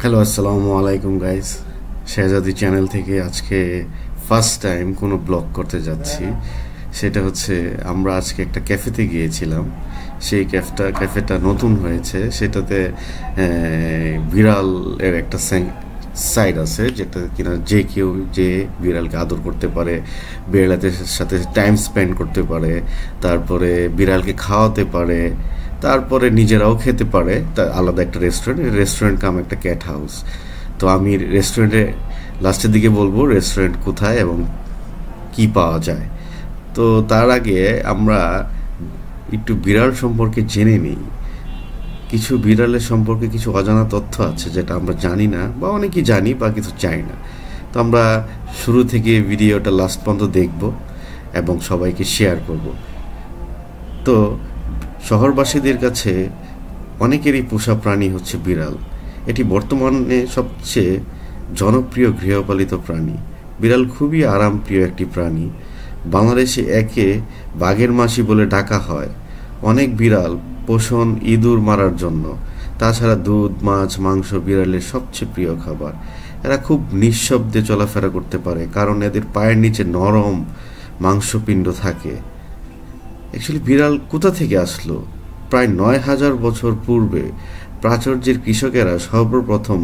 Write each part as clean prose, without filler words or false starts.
Hello, আসসালামু আলাইকুম guys. শেহজাদি channel থেকে আজকে ফার্স্ট টাইম কোনো ব্লগ করতে যাচ্ছি। সেটা হচ্ছে আমরা আজকে একটা ক্যাফেতে গিয়েছিলাম। সেই ক্যাফেটা নতুন হয়েছে। সেটাতে বিড়ালের একটা সাইড আছে, যেটা কিনা যে কেউ যে বিড়ালকে আদর করতে পারে, বিড়ালের সাথে টাইম স্পেন্ড করতে পারে, তারপরে বিড়ালকে খাওয়াতে পারে, তারপরে নিজেরাও খেতে পারে। তা আলাদা একটা রেস্টুরেন্ট কাম একটা ক্যাট হাউস। তো আমি রেস্টুরেন্টে লাস্টের দিকে বলবো রেস্টুরেন্ট কোথায় এবং কি পাওয়া যায়। তো তার আগে আমরা একটু বিড়াল সম্পর্কে জেনে নিই। কিছু বিড়ালের সম্পর্কে কিছু অজানা তথ্য আছে যেটা আমরা জানি না, বা অনেকেই জানি বা কিছু চাই না। তো আমরা শুরু থেকে ভিডিওটা লাস্ট পর্যন্ত দেখব এবং সবাইকে শেয়ার করব। তো শহরবাসীদের কাছে অনেকেরই পোষা প্রাণী হচ্ছে বিড়াল। এটি বর্তমানে সবচেয়ে জনপ্রিয় গৃহপালিত প্রাণী। বিড়াল খুবই আরামপ্রিয় একটি প্রাণী। বাংলাদেশে একে বাঘের মাসি বলে ডাকা হয়। অনেক বিড়াল পোষণ ইঁদুর মারার জন্য। তাছাড়া দুধ, মাছ, মাংস বিড়ালের সবচেয়ে প্রিয় খাবার। এরা খুব নিঃশব্দে চলাফেরা করতে পারে কারণ এদের পায়ের নিচে নরম মাংসপিণ্ড থাকে। অ্যাকচুয়ালি বিড়াল কোথা থেকে আসলো? প্রায় ৯,০০০ বছর পূর্বে প্রাচুর্যের কৃষকেরা সর্বপ্রথম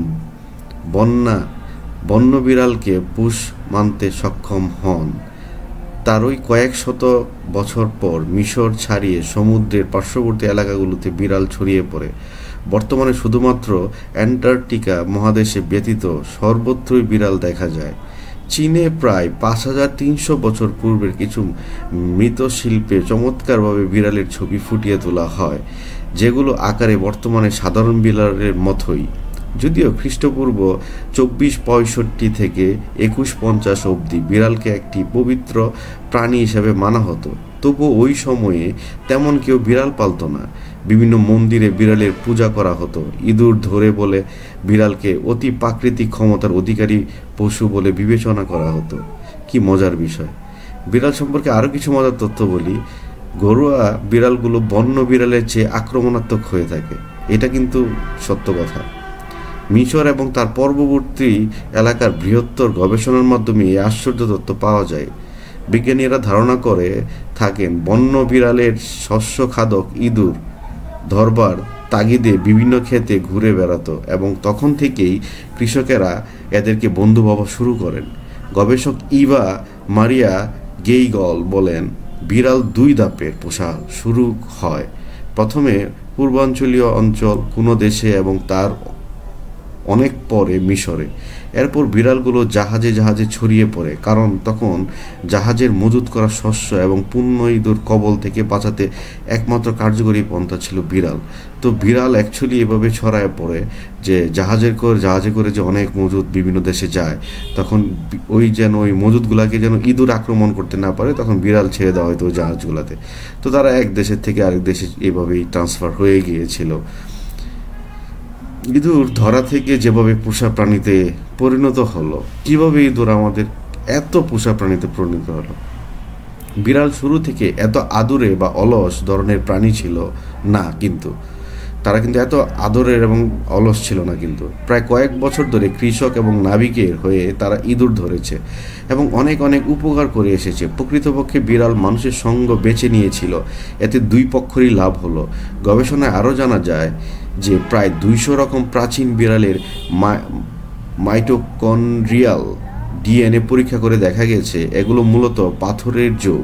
বন্য বিড়ালকে পোষ মানতে সক্ষম হন। তারই কয়েক শত বছর পর মিশর ছাড়িয়ে সমুদ্রের পার্শ্ববর্তী এলাকাগুলোতে বিড়াল ছড়িয়ে পড়ে। বর্তমানে শুধুমাত্র অ্যান্টার্কটিকা মহাদেশে ব্যতীত সর্বত্রই বিড়াল দেখা যায়। চীনে প্রায় ৫,৩০০ বছর পূর্বের কিছু মৃৎশিল্পে চমৎকারভাবে বিড়ালের ছবি ফুটিয়ে তোলা হয়, যেগুলো আকারে বর্তমানে সাধারণ বিড়ালের মতোই। যদিও খ্রিস্টপূর্ব ২৪৬৫ থেকে ২১৫০ অবধি বিড়ালকে একটি পবিত্র প্রাণী হিসেবে মানা হতো, তবু ওই সময়ে তেমন কেউ বিড়াল পালত না। বিভিন্ন মন্দিরে বিড়ালের পূজা করা হতো। ইঁদুর ধরে বলে বিড়ালকে অতি প্রাকৃতিক ক্ষমতার অধিকারী পশু বলে বিবেচনা করা হতো। কি মজার বিষয়! বিড়াল সম্পর্কে আরও কিছু মজার তথ্য বলি। ঘরোয়া বিড়ালগুলো বন্য বিড়ালের চেয়ে আক্রমণাত্মক হয়ে থাকে। এটা কিন্তু সত্য কথা। মিশর এবং তার পূর্ববর্তী এলাকার বৃহত্তর গবেষণার মাধ্যমে এই আশ্চর্য তথ্য পাওয়া যায়। বিজ্ঞানীরা ধারণা করে থাকেন বন্য বিড়ালের শস্য খাদক ইঁদুর ধরবার তাগিদে বিভিন্ন ক্ষেতে ঘুরে বেড়াতো এবং তখন থেকেই কৃষকেরা এদেরকে বন্ধু ভাবা শুরু করেন। গবেষক ইভা মারিয়া গেইগল বলেন, বিড়াল দুই ধাপের পোষা শুরু হয়। প্রথমে পূর্বাঞ্চলীয় অঞ্চল কোনো দেশে এবং তার অনেক পরে মিশরে। এরপর বিড়ালগুলো জাহাজে ছড়িয়ে পড়ে, কারণ তখন জাহাজের মজুত করা শস্য এবং পূর্ণ ইঁদুর কবল থেকে বাঁচাতে একমাত্র কার্যকরী পন্থা ছিল বিড়াল। তো বিড়াল অ্যাকচুয়ালি এভাবে ছড়ায় পড়ে যে জাহাজে করে যে অনেক মজুদ বিভিন্ন দেশে যায়, তখন ওই মজুদগুলাকে যেন ইঁদুর আক্রমণ করতে না পারে, তখন বিড়াল ছেড়ে দেওয়া হয়তো ওই জাহাজগুলাতে। তো তারা এক দেশের থেকে আরেক দেশে এভাবেই ট্রান্সফার হয়ে গিয়েছিল। ইঁদুর ধরা থেকে যেভাবে পোষা প্রাণীতে পরিণত হলো, কিভাবে ইঁদুর আমাদের এত পোষা প্রাণীতে পরিণত হলো? বিড়াল শুরু থেকে এত আদুরে বা অলস ধরনের প্রাণী ছিল না, কিন্তু তারা কিন্তু এত আদরের এবং অলস ছিল না। কিন্তু প্রায় কয়েক বছর ধরে কৃষক এবং নাবিকের হয়ে তারা ইঁদুর ধরেছে এবং অনেক উপকার করে এসেছে। প্রকৃতপক্ষে বিড়াল মানুষের সঙ্গ বেছে নিয়েছিল, এতে দুই পক্ষেরই লাভ হলো। গবেষণায় আরও জানা যায় যে প্রায় ২০০ রকম প্রাচীন বিড়ালের মাইটোকন্ড্রিয়াল ডিএনএ পরীক্ষা করে দেখা গেছে এগুলো মূলত পাথরের যুগ,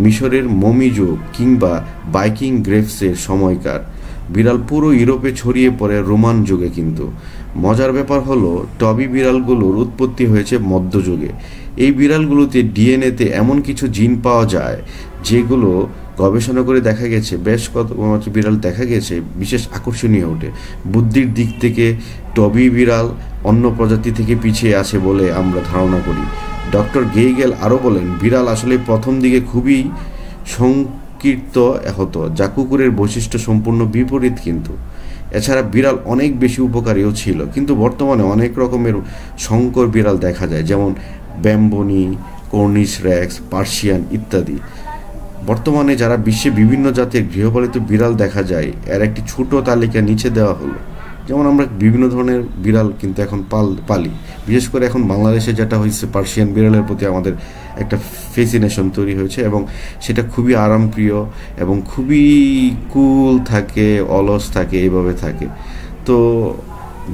মিশরের মমি যুগ কিংবা ভাইকিং গ্রেভসের সময়কার। বিড়াল পুরো ইউরোপে ছড়িয়ে পড়ে রোমান যুগে। কিন্তু মজার ব্যাপার হলো টবি বিড়ালগুলোর উৎপত্তি হয়েছে মধ্যযুগে। এই বিড়ালগুলোতে ডিএনএতে এমন কিছু জিন পাওয়া যায় যেগুলো গবেষণা করে দেখা গেছে বেশ কত বিড়াল দেখা গেছে বিশেষ আকর্ষণীয় ওঠে। বুদ্ধির দিক থেকে টবি বিড়াল অন্য প্রজাতি থেকে পিছিয়ে আছে বলে আমরা ধারণা করি। ডক্টর গেইগেল আরও বলেন, বিড়াল আসলে প্রথম দিকে খুবই সংকীর্ত হতো, যা কুকুরের বৈশিষ্ট্য সম্পূর্ণ বিপরীত। কিন্তু এছাড়া বিড়াল অনেক বেশি উপকারীও ছিল। কিন্তু বর্তমানে অনেক রকমের সংকর বিড়াল দেখা যায়, যেমন ব্যাম্বনি, কর্নিশ রেক্স, পার্সিয়ান ইত্যাদি। বর্তমানে যারা বিশ্বে বিভিন্ন জাতের গৃহপালিত বিড়াল দেখা যায়, এর একটি ছোট তালিকা নিচে দেওয়া হলো। যেমন আমরা বিভিন্ন ধরনের বিড়াল কিন্তু এখন পালি, বিশেষ করে এখন বাংলাদেশে যেটা হয়েছে, পার্সিয়ান বিড়ালের প্রতি আমাদের একটা ফেসিনেশন তৈরি হয়েছে, এবং সেটা খুবই আরামপ্রিয় এবং খুবই কুল থাকে, অলস থাকে, এইভাবে থাকে। তো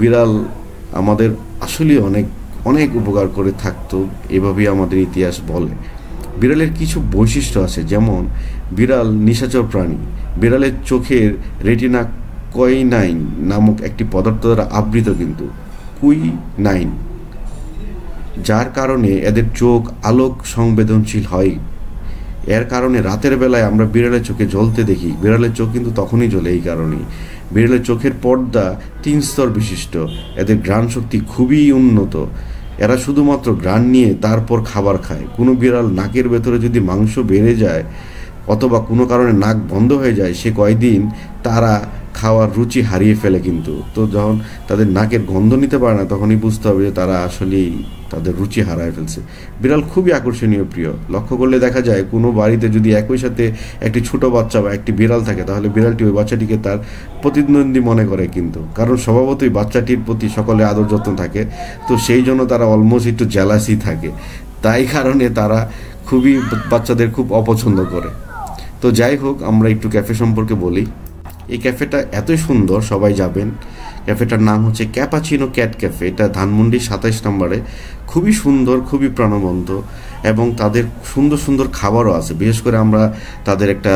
বিড়াল আমাদের আসলে অনেক অনেক উপকার করে থাকতো, এভাবেই আমাদের ইতিহাস বলে। বিড়ালের কিছু বৈশিষ্ট্য আছে, যেমন বিড়াল নিশাচর প্রাণী। বিড়ালের চোখের রেটিনা কয়নাইন নামক একটি পদার্থ দ্বারা আবৃত, কিন্তু কুইনাইন, যার কারণে এদের চোখ আলোক সংবেদনশীল হয়। এর কারণে রাতের বেলায় আমরা বিড়ালের চোখে জ্বলতে দেখি। বিড়ালের চোখ কিন্তু তখনই জ্বলে এই কারণেই। বিড়ালের চোখের পর্দা 3 স্তর বিশিষ্ট। এদের ঘ্রাণ শক্তি খুবই উন্নত। এরা শুধুমাত্র ঘ্রাণ নিয়ে তারপর খাবার খায়। কোনো বিড়াল নাকের ভেতরে যদি মাংস বেড়ে যায় অথবা কোনো কারণে নাক বন্ধ হয়ে যায়, সে কয়দিন তারা খাওয়ার রুচি হারিয়ে ফেলে কিন্তু। তো যখন তাদের নাকের গন্ধ নিতে পারে না, তখনই বুঝতে হবে যে তারা আসলেই তাদের রুচি হারায় ফেলছে। বিড়াল খুবই আকর্ষণীয় প্রিয়। লক্ষ্য করলে দেখা যায় কোনো বাড়িতে যদি একই সাথে একটি ছোট বাচ্চা বা একটি বিড়াল থাকে, তাহলে বিড়ালটি ওই বাচ্চাটিকে তার প্রতিদ্বন্দ্বী মনে করে কিন্তু, কারণ স্বভাবতই বাচ্চাটির প্রতি সকলে আদর যত্ন থাকে। তো সেই জন্য তারা অলমোস্ট একটু জেলাসি থাকে, তাই কারণে তারা খুবই বাচ্চাদের খুব অপছন্দ করে। তো যাই হোক, আমরা একটু ক্যাফে সম্পর্কে বলি। এই ক্যাফেটা এতই সুন্দর, সবাই যাবেন। ক্যাফেটার নাম হচ্ছে ক্যাপাচিনো ক্যাট ক্যাফে। এটা ধানমন্ডি 27 নম্বরে। খুবই সুন্দর, খুবই প্রাণবন্ত, এবং তাদের সুন্দর সুন্দর খাবারও আছে। বিশেষ করে আমরা তাদের একটা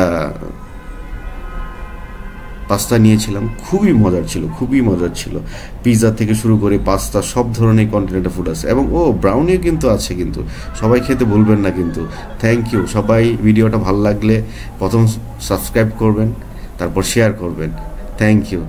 পাস্তা নিয়েছিলাম, খুবই মজার ছিল, খুবই মজার ছিল। পিৎজা থেকে শুরু করে পাস্তা, সব ধরনের কন্টিনেন্টাল ফুড আছে, এবং ব্রাউনিও কিন্তু আছে, কিন্তু সবাই খেতে ভুলবেন না কিন্তু। থ্যাংক ইউ সবাই। ভিডিওটা ভালো লাগলে প্রথম সাবস্ক্রাইব করবেন, তারপর শেয়ার করবেন। Thank you.